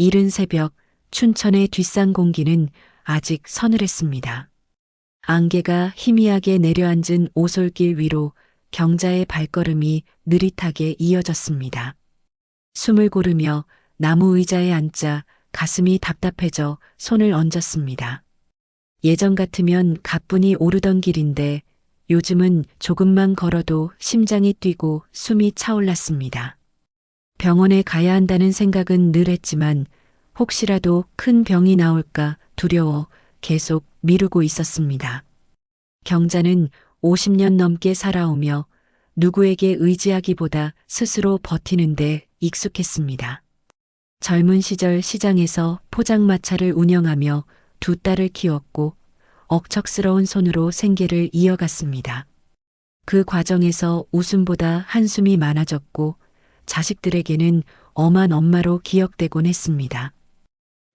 이른 새벽 춘천의 뒷산 공기는 아직 서늘했습니다. 안개가 희미하게 내려앉은 오솔길 위로 경자의 발걸음이 느릿하게 이어졌습니다. 숨을 고르며 나무 의자에 앉자 가슴이 답답해져 손을 얹었습니다. 예전 같으면 가뿐히 오르던 길인데 요즘은 조금만 걸어도 심장이 뛰고 숨이 차올랐습니다. 병원에 가야 한다는 생각은 늘 했지만 혹시라도 큰 병이 나올까 두려워 계속 미루고 있었습니다. 경자는 50년 넘게 살아오며 누구에게 의지하기보다 스스로 버티는데 익숙했습니다. 젊은 시절 시장에서 포장마차를 운영하며 두 딸을 키웠고 억척스러운 손으로 생계를 이어갔습니다. 그 과정에서 웃음보다 한숨이 많아졌고 자식들에게는 엄한 엄마로 기억되곤 했습니다.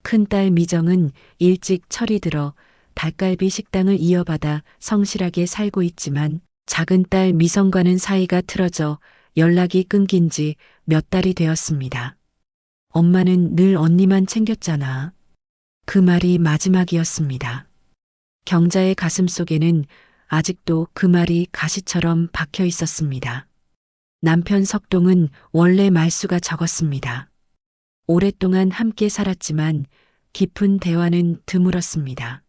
큰딸 미정은 일찍 철이 들어 닭갈비 식당을 이어받아 성실하게 살고 있지만 작은 딸 미성과는 사이가 틀어져 연락이 끊긴 지 몇 달이 되었습니다. 엄마는 늘 언니만 챙겼잖아. 그 말이 마지막이었습니다. 경자의 가슴 속에는 아직도 그 말이 가시처럼 박혀 있었습니다. 남편 석동은 원래 말수가 적었습니다. 오랫동안 함께 살았지만 깊은 대화는 드물었습니다.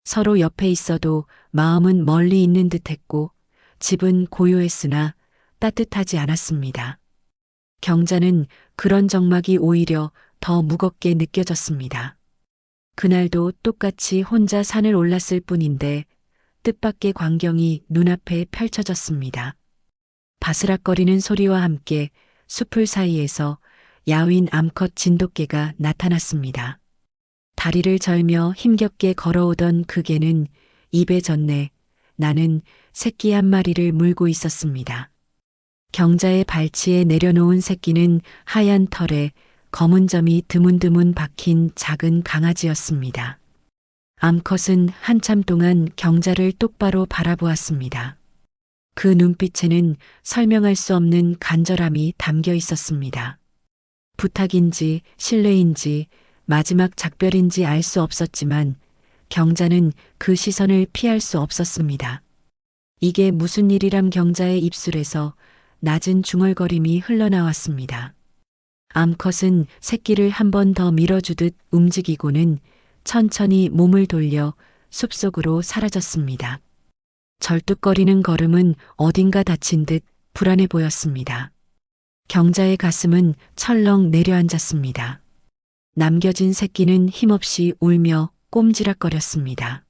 서로 옆에 있어도 마음은 멀리 있는 듯했고 집은 고요했으나 따뜻하지 않았습니다. 경자는 그런 정막이 오히려 더 무겁게 느껴졌습니다. 그날도 똑같이 혼자 산을 올랐을 뿐인데 뜻밖의 광경이 눈앞에 펼쳐졌습니다. 바스락거리는 소리와 함께 숲을 사이에서 야윈 암컷 진돗개가 나타났습니다. 다리를 절며 힘겹게 걸어오던 그 개는 입에 젖내 나는 새끼 한 마리를 물고 있었습니다. 경자의 발치에 내려놓은 새끼는 하얀 털에 검은 점이 드문드문 박힌 작은 강아지였습니다. 암컷은 한참 동안 경자를 똑바로 바라보았습니다. 그 눈빛에는 설명할 수 없는 간절함이 담겨 있었습니다. 부탁인지 신뢰인지 마지막 작별인지 알 수 없었지만 경자는 그 시선을 피할 수 없었습니다. 이게 무슨 일이람 경자의 입술에서 낮은 중얼거림이 흘러나왔습니다. 암컷은 새끼를 한 번 더 밀어주듯 움직이고는 천천히 몸을 돌려 숲속으로 사라졌습니다. 절뚝거리는 걸음은 어딘가 다친 듯 불안해 보였습니다. 경자의 가슴은 철렁 내려앉았습니다. 남겨진 새끼는 힘없이 울며 꼼지락거렸습니다.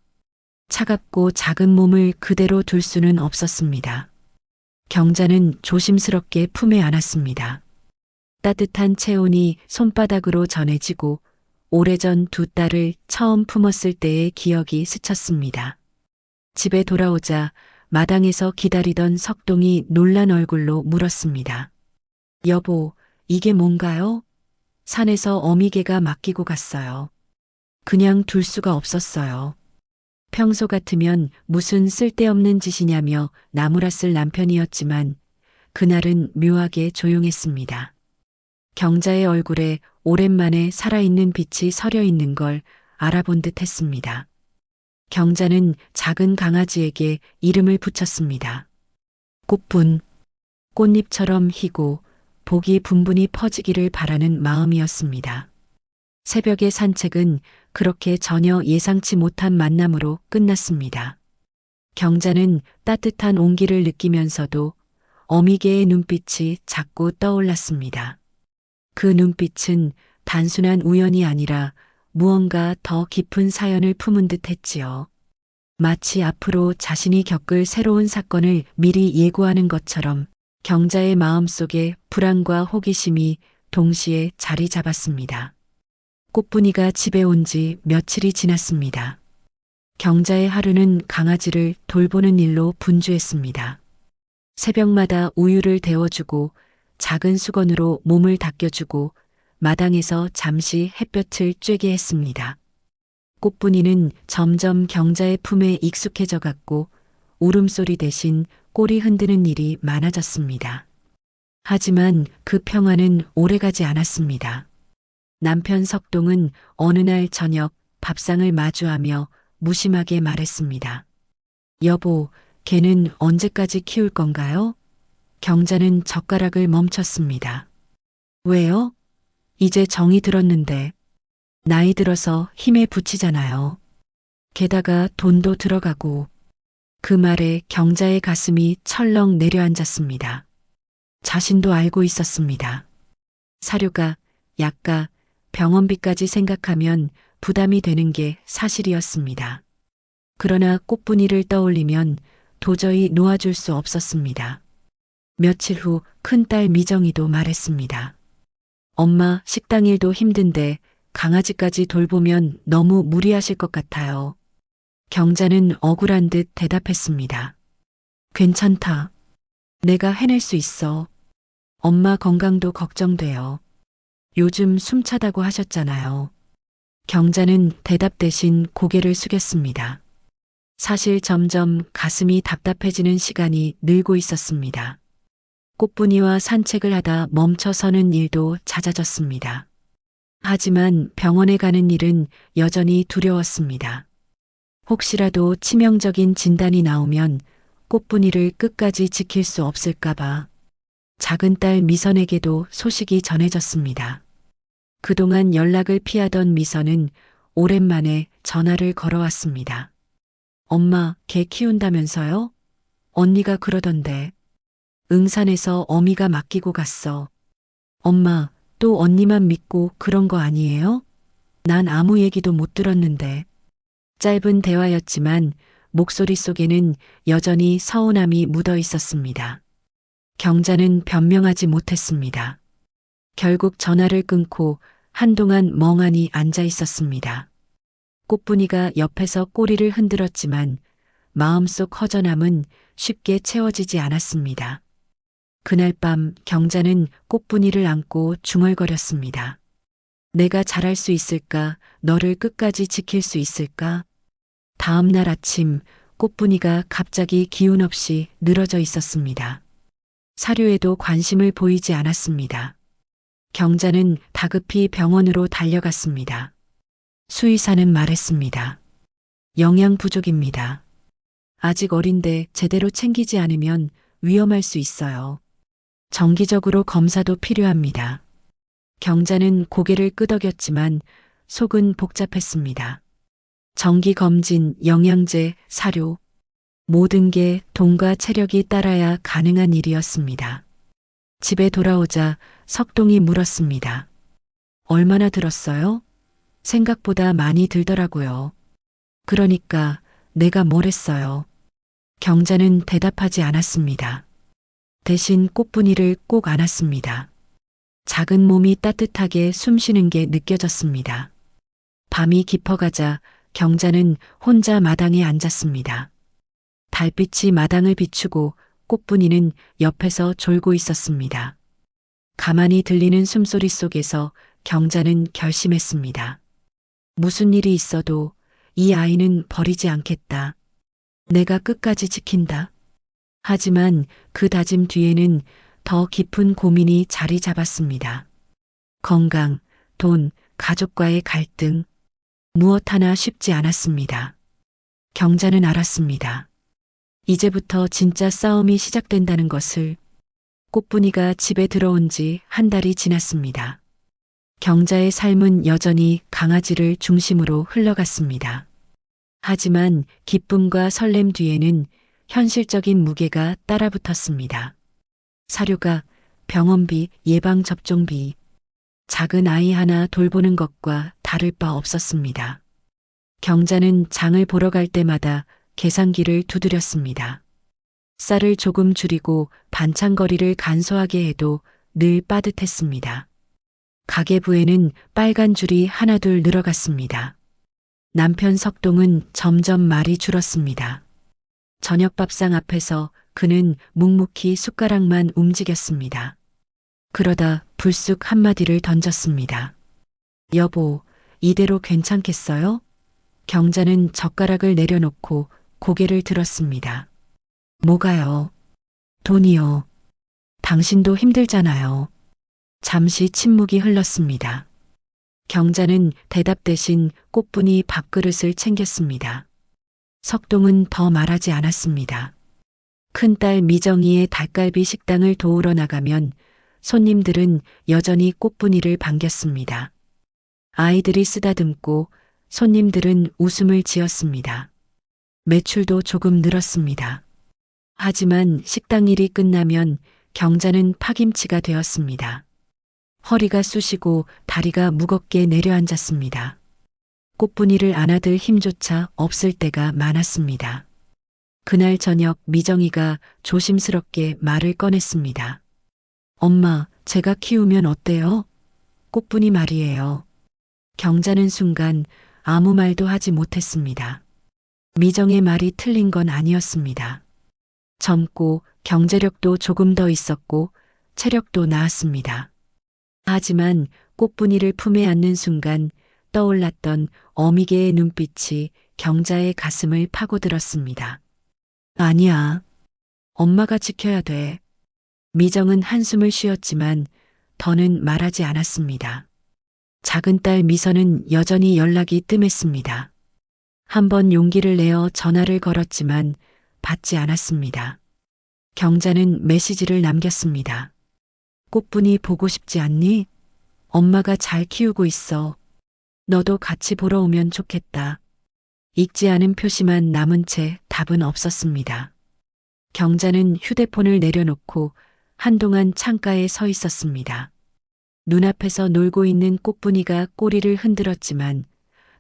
차갑고 작은 몸을 그대로 둘 수는 없었습니다. 경자는 조심스럽게 품에 안았습니다. 따뜻한 체온이 손바닥으로 전해지고 오래전 두 딸을 처음 품었을 때의 기억이 스쳤습니다. 집에 돌아오자 마당에서 기다리던 석동이 놀란 얼굴로 물었습니다. 여보, 이게 뭔가요? 산에서 어미개가 맡기고 갔어요. 그냥 둘 수가 없었어요. 평소 같으면 무슨 쓸데없는 짓이냐며 나무랐을 남편이었지만 그날은 묘하게 조용했습니다. 경자의 얼굴에 오랜만에 살아있는 빛이 서려 있는 걸 알아본 듯 했습니다. 경자는 작은 강아지에게 이름을 붙였습니다. 꽃분, 꽃잎처럼 희고 복이 분분히 퍼지기를 바라는 마음이었습니다. 새벽의 산책은 그렇게 전혀 예상치 못한 만남으로 끝났습니다. 경자는 따뜻한 온기를 느끼면서도 어미개의 눈빛이 자꾸 떠올랐습니다. 그 눈빛은 단순한 우연이 아니라 무언가 더 깊은 사연을 품은 듯 했지요. 마치 앞으로 자신이 겪을 새로운 사건을 미리 예고하는 것처럼 경자의 마음속에 불안과 호기심이 동시에 자리 잡았습니다. 꽃분이가 집에 온 지 며칠이 지났습니다. 경자의 하루는 강아지를 돌보는 일로 분주했습니다. 새벽마다 우유를 데워주고 작은 수건으로 몸을 닦여주고 마당에서 잠시 햇볕을 쬐게 했습니다. 꽃분이는 점점 경자의 품에 익숙해져 갔고 울음소리 대신 꼬리 흔드는 일이 많아졌습니다. 하지만 그 평화는 오래가지 않았습니다. 남편 석동은 어느 날 저녁 밥상을 마주하며 무심하게 말했습니다. 여보, 걔는 언제까지 키울 건가요? 경자는 젓가락을 멈췄습니다. 왜요? 이제 정이 들었는데. 나이 들어서 힘에 부치잖아요. 게다가 돈도 들어가고. 그 말에 경자의 가슴이 철렁 내려앉았습니다. 자신도 알고 있었습니다. 사료가, 약가, 병원비까지 생각하면 부담이 되는 게 사실이었습니다. 그러나 꽃분이를 떠올리면 도저히 놓아줄 수 없었습니다. 며칠 후 큰딸 미정이도 말했습니다. 엄마, 식당 일도 힘든데 강아지까지 돌보면 너무 무리하실 것 같아요. 경자는 억울한 듯 대답했습니다. 괜찮다. 내가 해낼 수 있어. 엄마 건강도 걱정돼요. 요즘 숨차다고 하셨잖아요. 경자는 대답 대신 고개를 숙였습니다. 사실 점점 가슴이 답답해지는 시간이 늘고 있었습니다. 꽃분이와 산책을 하다 멈춰서는 일도 잦아졌습니다. 하지만 병원에 가는 일은 여전히 두려웠습니다. 혹시라도 치명적인 진단이 나오면 꽃분이를 끝까지 지킬 수 없을까봐. 작은 딸 미선에게도 소식이 전해졌습니다. 그동안 연락을 피하던 미선은 오랜만에 전화를 걸어왔습니다. 엄마, 개 키운다면서요? 언니가 그러던데. 응산에서 어미가 맡기고 갔어. 엄마, 또 언니만 믿고 그런 거 아니에요? 난 아무 얘기도 못 들었는데. 짧은 대화였지만 목소리 속에는 여전히 서운함이 묻어 있었습니다. 경자는 변명하지 못했습니다. 결국 전화를 끊고 한동안 멍하니 앉아 있었습니다. 꽃분이가 옆에서 꼬리를 흔들었지만 마음속 허전함은 쉽게 채워지지 않았습니다. 그날 밤 경자는 꽃분이를 안고 중얼거렸습니다. 내가 잘할 수 있을까? 너를 끝까지 지킬 수 있을까? 다음 날 아침 꽃분이가 갑자기 기운 없이 늘어져 있었습니다. 사료에도 관심을 보이지 않았습니다. 경자는 다급히 병원으로 달려갔습니다. 수의사는 말했습니다. 영양 부족입니다. 아직 어린데 제대로 챙기지 않으면 위험할 수 있어요. 정기적으로 검사도 필요합니다. 경자는 고개를 끄덕였지만 속은 복잡했습니다. 정기 검진, 영양제, 사료, 모든 게 돈과 체력이 따라야 가능한 일이었습니다. 집에 돌아오자 석동이 물었습니다. 얼마나 들었어요? 생각보다 많이 들더라고요. 그러니까 내가 뭘 했어요. 경자는 대답하지 않았습니다. 대신 꽃분이를 꼭 안았습니다. 작은 몸이 따뜻하게 숨쉬는 게 느껴졌습니다. 밤이 깊어가자 경자는 혼자 마당에 앉았습니다. 달빛이 마당을 비추고 꽃분이는 옆에서 졸고 있었습니다. 가만히 들리는 숨소리 속에서 경자는 결심했습니다. 무슨 일이 있어도 이 아이는 버리지 않겠다. 내가 끝까지 지킨다. 하지만 그 다짐 뒤에는 더 깊은 고민이 자리 잡았습니다. 건강, 돈, 가족과의 갈등. 무엇 하나 쉽지 않았습니다. 경자는 알았습니다. 이제부터 진짜 싸움이 시작된다는 것을. 꽃분이가 집에 들어온 지 한 달이 지났습니다. 경자의 삶은 여전히 강아지를 중심으로 흘러갔습니다. 하지만 기쁨과 설렘 뒤에는 현실적인 무게가 따라붙었습니다. 사료가, 병원비, 예방접종비, 작은 아이 하나 돌보는 것과 다를 바 없었습니다. 경자는 장을 보러 갈 때마다 계산기를 두드렸습니다. 쌀을 조금 줄이고 반찬거리를 간소하게 해도 늘 빠듯했습니다. 가계부에는 빨간 줄이 하나둘 늘어갔습니다. 남편 석동은 점점 말이 줄었습니다. 저녁 밥상 앞에서 그는 묵묵히 숟가락만 움직였습니다. 그러다 불쑥 한마디를 던졌습니다. 여보, 이대로 괜찮겠어요? 경자는 젓가락을 내려놓고 고개를 들었습니다. 뭐가요? 돈이요. 당신도 힘들잖아요. 잠시 침묵이 흘렀습니다. 경자는 대답 대신 꽃분이 밥그릇을 챙겼습니다. 석동은 더 말하지 않았습니다. 큰딸 미정이의 닭갈비 식당을 도우러 나가면 손님들은 여전히 꽃분이를 반겼습니다. 아이들이 쓰다듬고 손님들은 웃음을 지었습니다. 매출도 조금 늘었습니다. 하지만 식당 일이 끝나면 경자는 파김치가 되었습니다. 허리가 쑤시고 다리가 무겁게 내려앉았습니다. 꽃분이를 안아들 힘조차 없을 때가 많았습니다. 그날 저녁 미정이가 조심스럽게 말을 꺼냈습니다. 엄마, 제가 키우면 어때요? 꽃분이 말이에요. 경자는 순간 아무 말도 하지 못했습니다. 미정의 말이 틀린 건 아니었습니다. 젊고 경제력도 조금 더 있었고 체력도 나았습니다. 하지만 꽃분이를 품에 안는 순간 떠올랐던 어미개의 눈빛이 경자의 가슴을 파고들었습니다. 아니야. 엄마가 지켜야 돼. 미정은 한숨을 쉬었지만 더는 말하지 않았습니다. 작은 딸 미선은 여전히 연락이 뜸했습니다. 한번 용기를 내어 전화를 걸었지만 받지 않았습니다. 경자는 메시지를 남겼습니다. 꽃분이 보고 싶지 않니? 엄마가 잘 키우고 있어. 너도 같이 보러 오면 좋겠다. 읽지 않은 표시만 남은 채 답은 없었습니다. 경자는 휴대폰을 내려놓고 한동안 창가에 서 있었습니다. 눈앞에서 놀고 있는 꽃분이가 꼬리를 흔들었지만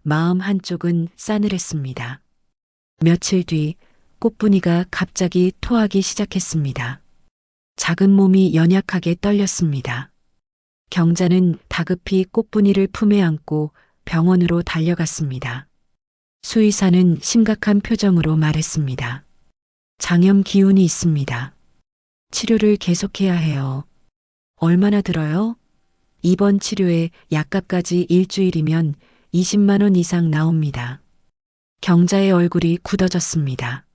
마음 한쪽은 싸늘했습니다. 며칠 뒤 꽃분이가 갑자기 토하기 시작했습니다. 작은 몸이 연약하게 떨렸습니다. 경자는 다급히 꽃분이를 품에 안고 병원으로 달려갔습니다. 수의사는 심각한 표정으로 말했습니다. 장염 기운이 있습니다. 치료를 계속해야 해요. 얼마나 들어요? 이번 치료에 약값까지 일주일이면 20만 원 이상 나옵니다. 경자의 얼굴이 굳어졌습니다.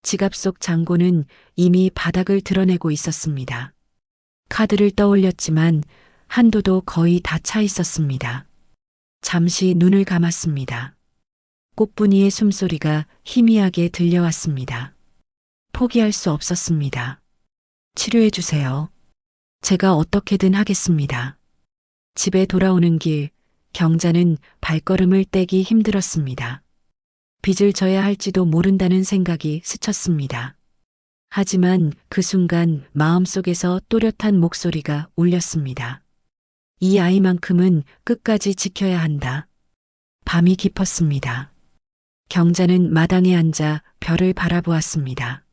지갑 속 잔고는 이미 바닥을 드러내고 있었습니다. 카드를 떠올렸지만 한도도 거의 다 차 있었습니다. 잠시 눈을 감았습니다. 꽃분이의 숨소리가 희미하게 들려왔습니다. 포기할 수 없었습니다. 치료해 주세요. 제가 어떻게든 하겠습니다. 집에 돌아오는 길, 경자는 발걸음을 떼기 힘들었습니다. 빚을 져야 할지도 모른다는 생각이 스쳤습니다. 하지만 그 순간 마음속에서 또렷한 목소리가 울렸습니다. 이 아이만큼은 끝까지 지켜야 한다. 밤이 깊었습니다. 경자는 마당에 앉아 별을 바라보았습니다.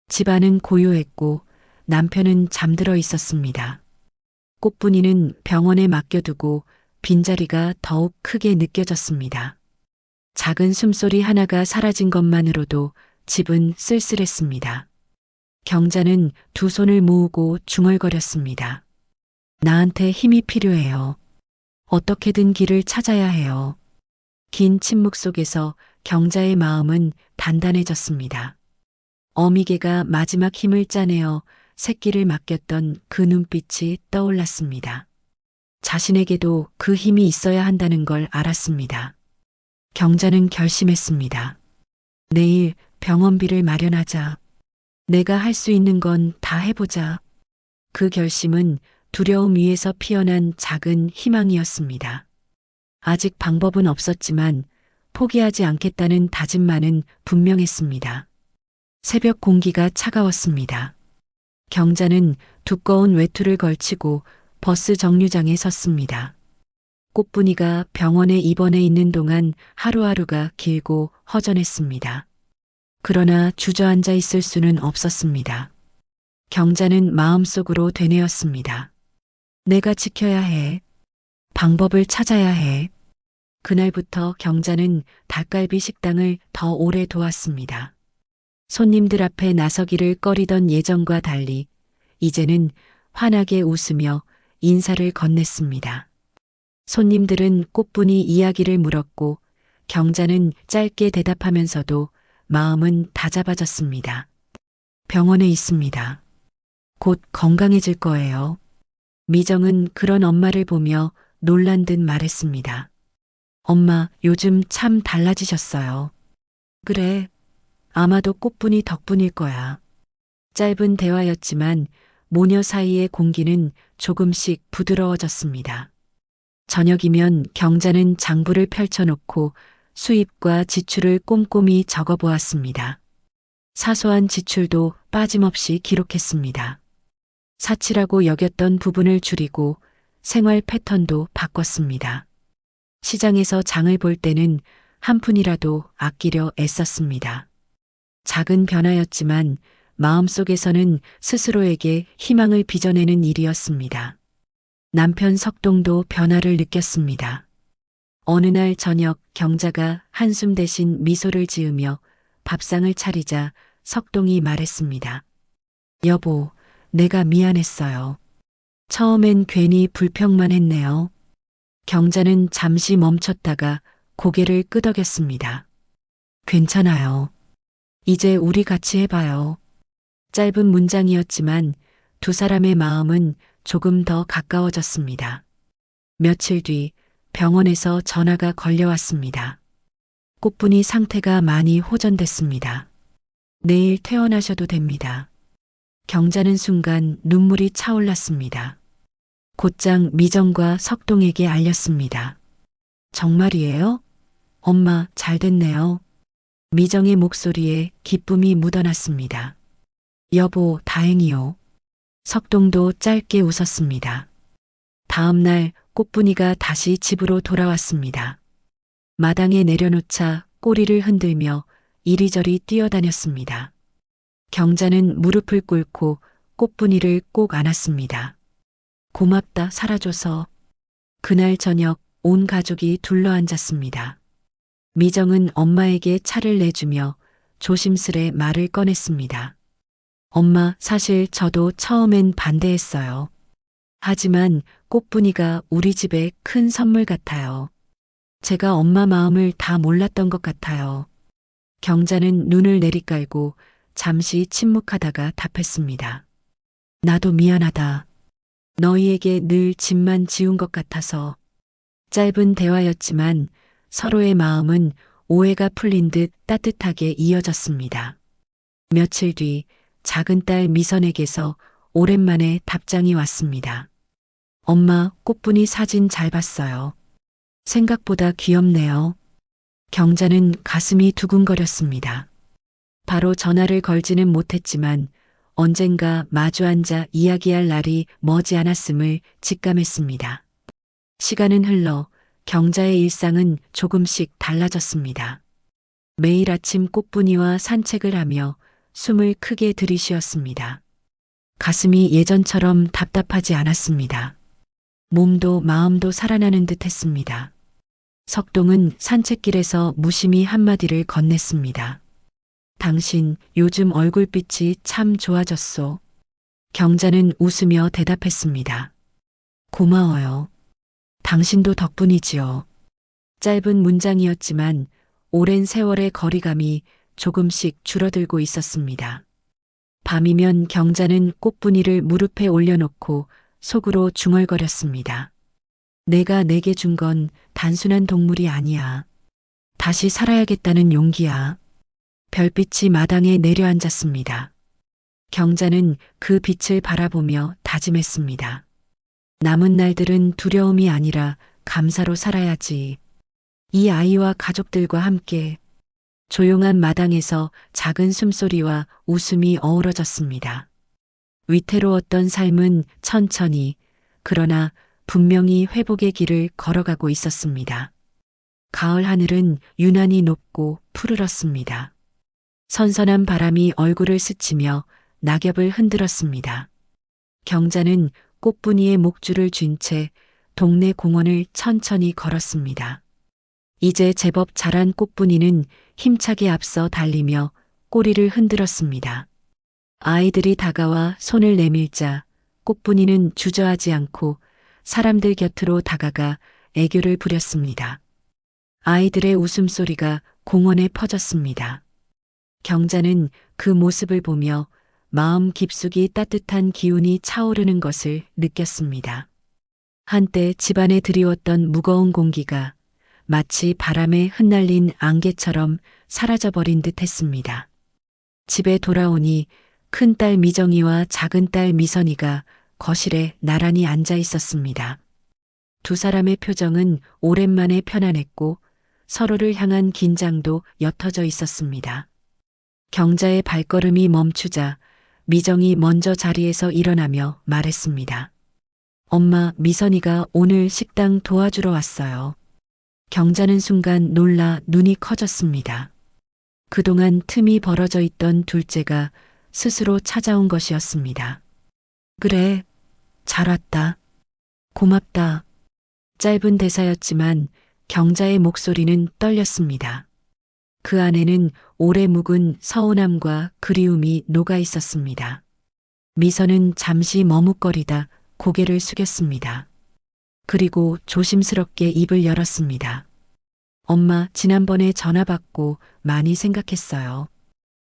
집안은 고요했고 남편은 잠들어 있었습니다. 꽃분이는 병원에 맡겨두고 빈자리가 더욱 크게 느껴졌습니다. 작은 숨소리 하나가 사라진 것만으로도 집은 쓸쓸했습니다. 경자는 두 손을 모으고 중얼거렸습니다. 나한테 힘이 필요해요. 어떻게든 길을 찾아야 해요. 긴 침묵 속에서 경자의 마음은 단단해졌습니다. 어미개가 마지막 힘을 짜내어 새끼를 맡겼던 그 눈빛이 떠올랐습니다. 자신에게도 그 힘이 있어야 한다는 걸 알았습니다. 경자는 결심했습니다. 내일 병원비를 마련하자. 내가 할 수 있는 건 다 해보자. 그 결심은 두려움 위에서 피어난 작은 희망이었습니다. 아직 방법은 없었지만 포기하지 않겠다는 다짐만은 분명했습니다. 새벽 공기가 차가웠습니다. 경자는 두꺼운 외투를 걸치고 버스 정류장에 섰습니다. 꽃분이가 병원에 입원해 있는 동안 하루하루가 길고 허전했습니다. 그러나 주저앉아 있을 수는 없었습니다. 경자는 마음속으로 되뇌었습니다. 내가 지켜야 해. 방법을 찾아야 해. 그날부터 경자는 닭갈비 식당을 더 오래 도왔습니다. 손님들 앞에 나서기를 꺼리던 예전과 달리 이제는 환하게 웃으며 인사를 건넸습니다. 손님들은 꽃분이 이야기를 물었고 경자는 짧게 대답하면서도 마음은 다잡아졌습니다. 병원에 있습니다. 곧 건강해질 거예요. 미정은 그런 엄마를 보며 놀란 듯 말했습니다. 엄마, 요즘 참 달라지셨어요. 그래, 아마도 꽃분이 덕분일 거야. 짧은 대화였지만 모녀 사이의 공기는 조금씩 부드러워졌습니다. 저녁이면 경자는 장부를 펼쳐놓고 수입과 지출을 꼼꼼히 적어보았습니다. 사소한 지출도 빠짐없이 기록했습니다. 사치라고 여겼던 부분을 줄이고 생활 패턴도 바꿨습니다. 시장에서 장을 볼 때는 한 푼이라도 아끼려 애썼습니다. 작은 변화였지만 마음속에서는 스스로에게 희망을 빚어내는 일이었습니다. 남편 석동도 변화를 느꼈습니다. 어느 날 저녁 경자가 한숨 대신 미소를 지으며 밥상을 차리자 석동이 말했습니다. 여보, 내가 미안했어요. 처음엔 괜히 불평만 했네요. 경자는 잠시 멈췄다가 고개를 끄덕였습니다. 괜찮아요. 이제 우리 같이 해봐요. 짧은 문장이었지만 두 사람의 마음은 조금 더 가까워졌습니다. 며칠 뒤 병원에서 전화가 걸려왔습니다. 꽃분이 상태가 많이 호전됐습니다. 내일 퇴원하셔도 됩니다. 경자는 순간 눈물이 차올랐습니다. 곧장 미정과 석동에게 알렸습니다. 정말이에요? 엄마, 잘 됐네요. 미정의 목소리에 기쁨이 묻어났습니다. 여보, 다행이요. 석동도 짧게 웃었습니다. 다음 날 꽃분이가 다시 집으로 돌아왔습니다. 마당에 내려놓자 꼬리를 흔들며 이리저리 뛰어다녔습니다. 경자는 무릎을 꿇고 꽃분이를 꼭 안았습니다. 고맙다, 살아줘서. 그날 저녁 온 가족이 둘러앉았습니다. 미정은 엄마에게 차를 내주며 조심스레 말을 꺼냈습니다. 엄마, 사실 저도 처음엔 반대했어요. 하지만 꽃분이가 우리 집에 큰 선물 같아요. 제가 엄마 마음을 다 몰랐던 것 같아요. 경자는 눈을 내리깔고 잠시 침묵하다가 답했습니다. 나도 미안하다. 너희에게 늘 짐만 지운 것 같아서. 짧은 대화였지만 서로의 마음은 오해가 풀린 듯 따뜻하게 이어졌습니다. 며칠 뒤 작은 딸 미선에게서 오랜만에 답장이 왔습니다. 엄마, 꽃분이 사진 잘 봤어요. 생각보다 귀엽네요. 경자는 가슴이 두근거렸습니다. 바로 전화를 걸지는 못했지만 언젠가 마주 앉아 이야기할 날이 머지않았음을 직감했습니다. 시간은 흘러 경자의 일상은 조금씩 달라졌습니다. 매일 아침 꽃분이와 산책을 하며 숨을 크게 들이쉬었습니다. 가슴이 예전처럼 답답하지 않았습니다. 몸도 마음도 살아나는 듯 했습니다. 석동은 산책길에서 무심히 한마디를 건넸습니다. 당신 요즘 얼굴빛이 참 좋아졌소. 경자는 웃으며 대답했습니다. 고마워요. 당신도 덕분이지요. 짧은 문장이었지만 오랜 세월의 거리감이 조금씩 줄어들고 있었습니다. 밤이면 경자는 꽃분이를 무릎에 올려놓고 속으로 중얼거렸습니다. 내가 내게 준 건 단순한 동물이 아니야. 다시 살아야겠다는 용기야. 별빛이 마당에 내려앉았습니다. 경자는 그 빛을 바라보며 다짐했습니다. 남은 날들은 두려움이 아니라 감사로 살아야지. 이 아이와 가족들과 함께. 조용한 마당에서 작은 숨소리와 웃음이 어우러졌습니다. 위태로웠던 삶은 천천히, 그러나 분명히 회복의 길을 걸어가고 있었습니다. 가을 하늘은 유난히 높고 푸르렀습니다. 선선한 바람이 얼굴을 스치며 낙엽을 흔들었습니다. 경자는 꽃분이의 목줄을 쥔 채 동네 공원을 천천히 걸었습니다. 이제 제법 자란 꽃분이는 힘차게 앞서 달리며 꼬리를 흔들었습니다. 아이들이 다가와 손을 내밀자 꽃분이는 주저하지 않고 사람들 곁으로 다가가 애교를 부렸습니다. 아이들의 웃음소리가 공원에 퍼졌습니다. 경자는 그 모습을 보며 마음 깊숙이 따뜻한 기운이 차오르는 것을 느꼈습니다. 한때 집안에 드리웠던 무거운 공기가 마치 바람에 흩날린 안개처럼 사라져버린 듯 했습니다. 집에 돌아오니 큰딸 미정이와 작은딸 미선이가 거실에 나란히 앉아 있었습니다. 두 사람의 표정은 오랜만에 편안했고 서로를 향한 긴장도 옅어져 있었습니다. 경자의 발걸음이 멈추자 미정이 먼저 자리에서 일어나며 말했습니다. 엄마, 미선이가 오늘 식당 도와주러 왔어요. 경자는 순간 놀라 눈이 커졌습니다. 그동안 틈이 벌어져 있던 둘째가 스스로 찾아온 것이었습니다. 그래, 잘 왔다. 고맙다. 짧은 대사였지만 경자의 목소리는 떨렸습니다. 그 안에는 오래 묵은 서운함과 그리움이 녹아 있었습니다. 미선은 잠시 머뭇거리다 고개를 숙였습니다. 그리고 조심스럽게 입을 열었습니다. 엄마, 지난번에 전화 받고 많이 생각했어요.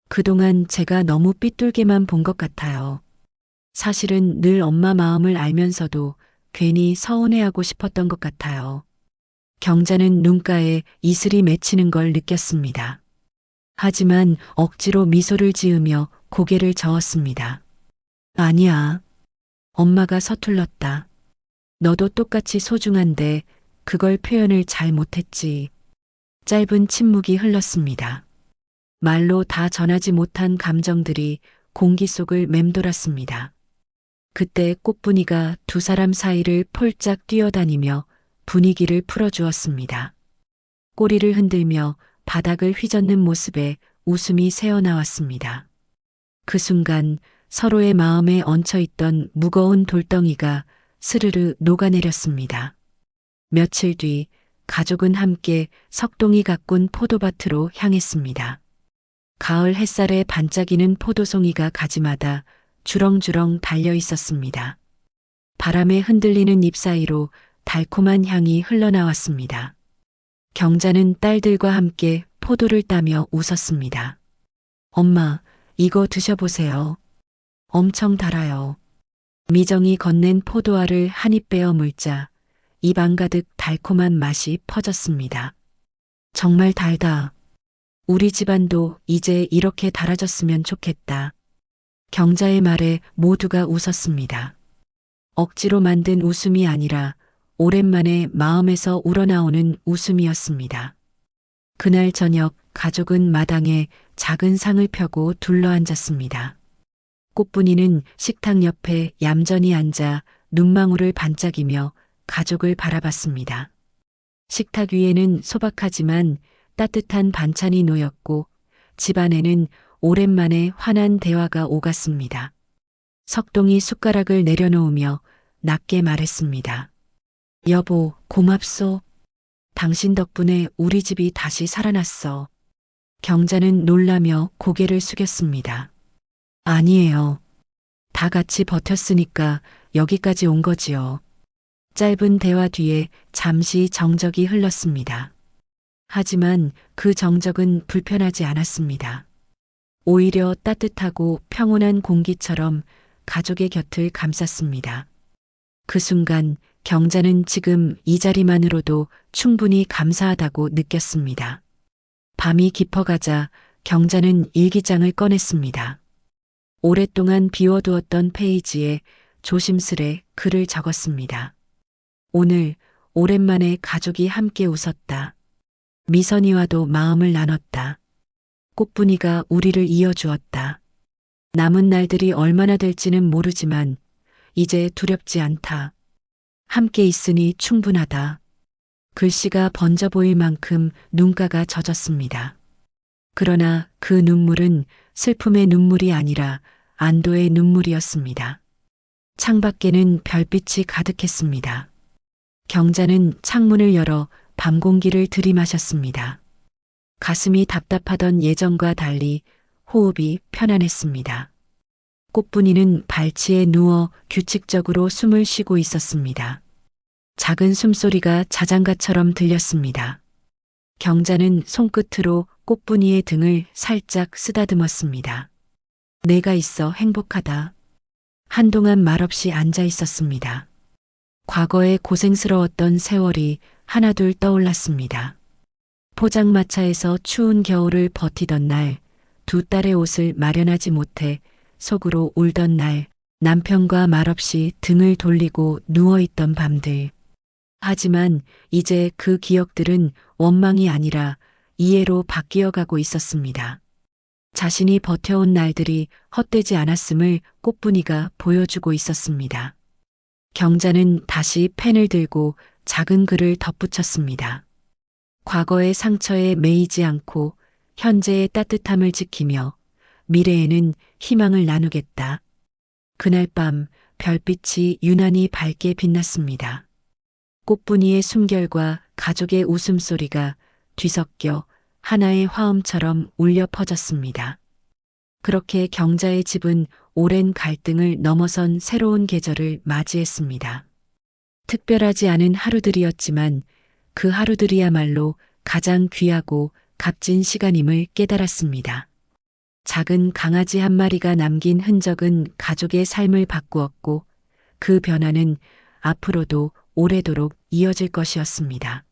그동안 제가 너무 삐뚤게만 본 것 같아요. 사실은 늘 엄마 마음을 알면서도 괜히 서운해하고 싶었던 것 같아요. 경자는 눈가에 이슬이 맺히는 걸 느꼈습니다. 하지만 억지로 미소를 지으며 고개를 저었습니다. 아니야. 엄마가 서툴렀다. 너도 똑같이 소중한데 그걸 표현을 잘 못했지. 짧은 침묵이 흘렀습니다. 말로 다 전하지 못한 감정들이 공기 속을 맴돌았습니다. 그때 꽃분이가 두 사람 사이를 폴짝 뛰어다니며 분위기를 풀어주었습니다. 꼬리를 흔들며 바닥을 휘젓는 모습에 웃음이 새어나왔습니다. 그 순간 서로의 마음에 얹혀있던 무거운 돌덩이가 스르르 녹아내렸습니다. 며칠 뒤 가족은 함께 석동이 가꾼 포도밭으로 향했습니다. 가을 햇살에 반짝이는 포도송이가 가지마다 주렁주렁 달려 있었습니다. 바람에 흔들리는 잎 사이로 달콤한 향이 흘러나왔습니다. 경자는 딸들과 함께 포도를 따며 웃었습니다. 엄마, 이거 드셔보세요. 엄청 달아요. 미정이 건넨 포도알을 한 입 베어 물자 입 안가득 달콤한 맛이 퍼졌습니다. 정말 달다. 우리 집안도 이제 이렇게 달아졌으면 좋겠다. 경자의 말에 모두가 웃었습니다. 억지로 만든 웃음이 아니라 오랜만에 마음에서 우러나오는 웃음이었습니다. 그날 저녁 가족은 마당에 작은 상을 펴고 둘러앉았습니다. 꽃분이는 식탁 옆에 얌전히 앉아 눈망울을 반짝이며 가족을 바라봤습니다. 식탁 위에는 소박하지만 따뜻한 반찬이 놓였고 집안에는 오랜만에 환한 대화가 오갔습니다. 석동이 숟가락을 내려놓으며 낮게 말했습니다. 여보, 고맙소. 당신 덕분에 우리 집이 다시 살아났어. 경자는 놀라며 고개를 숙였습니다. 아니에요. 다 같이 버텼으니까 여기까지 온 거지요. 짧은 대화 뒤에 잠시 정적이 흘렀습니다. 하지만 그 정적은 불편하지 않았습니다. 오히려 따뜻하고 평온한 공기처럼 가족의 곁을 감쌌습니다. 그 순간 경자는 지금 이 자리만으로도 충분히 감사하다고 느꼈습니다. 밤이 깊어가자 경자는 일기장을 꺼냈습니다. 오랫동안 비워두었던 페이지에 조심스레 글을 적었습니다. 오늘 오랜만에 가족이 함께 웃었다. 미선이와도 마음을 나눴다. 꽃분이가 우리를 이어주었다. 남은 날들이 얼마나 될지는 모르지만 이제 두렵지 않다. 함께 있으니 충분하다. 글씨가 번져 보일 만큼 눈가가 젖었습니다. 그러나 그 눈물은 슬픔의 눈물이 아니라 안도의 눈물이었습니다. 창밖에는 별빛이 가득했습니다. 경자는 창문을 열어 밤 공기를 들이마셨습니다. 가슴이 답답하던 예전과 달리 호흡이 편안했습니다. 꽃분이는 발치에 누워 규칙적으로 숨을 쉬고 있었습니다. 작은 숨소리가 자장가처럼 들렸습니다. 경자는 손끝으로 꽃분이의 등을 살짝 쓰다듬었습니다. 내가 있어 행복하다. 한동안 말없이 앉아 있었습니다. 과거에 고생스러웠던 세월이 하나둘 떠올랐습니다. 포장마차에서 추운 겨울을 버티던 날, 두 딸의 옷을 마련하지 못해 속으로 울던 날, 남편과 말없이 등을 돌리고 누워있던 밤들. 하지만 이제 그 기억들은 원망이 아니라 이해로 바뀌어가고 있었습니다. 자신이 버텨온 날들이 헛되지 않았음을 꽃분이가 보여주고 있었습니다. 경자는 다시 펜을 들고 작은 글을 덧붙였습니다. 과거의 상처에 매이지 않고 현재의 따뜻함을 지키며 미래에는 희망을 나누겠다. 그날 밤 별빛이 유난히 밝게 빛났습니다. 꽃분이의 숨결과 가족의 웃음소리가 뒤섞여 하나의 화음처럼 울려 퍼졌습니다. 그렇게 경자의 집은 오랜 갈등을 넘어선 새로운 계절을 맞이했습니다. 특별하지 않은 하루들이었지만 그 하루들이야말로 가장 귀하고 값진 시간임을 깨달았습니다. 작은 강아지 한 마리가 남긴 흔적은 가족의 삶을 바꾸었고 그 변화는 앞으로도 오래도록 이어질 것이었습니다.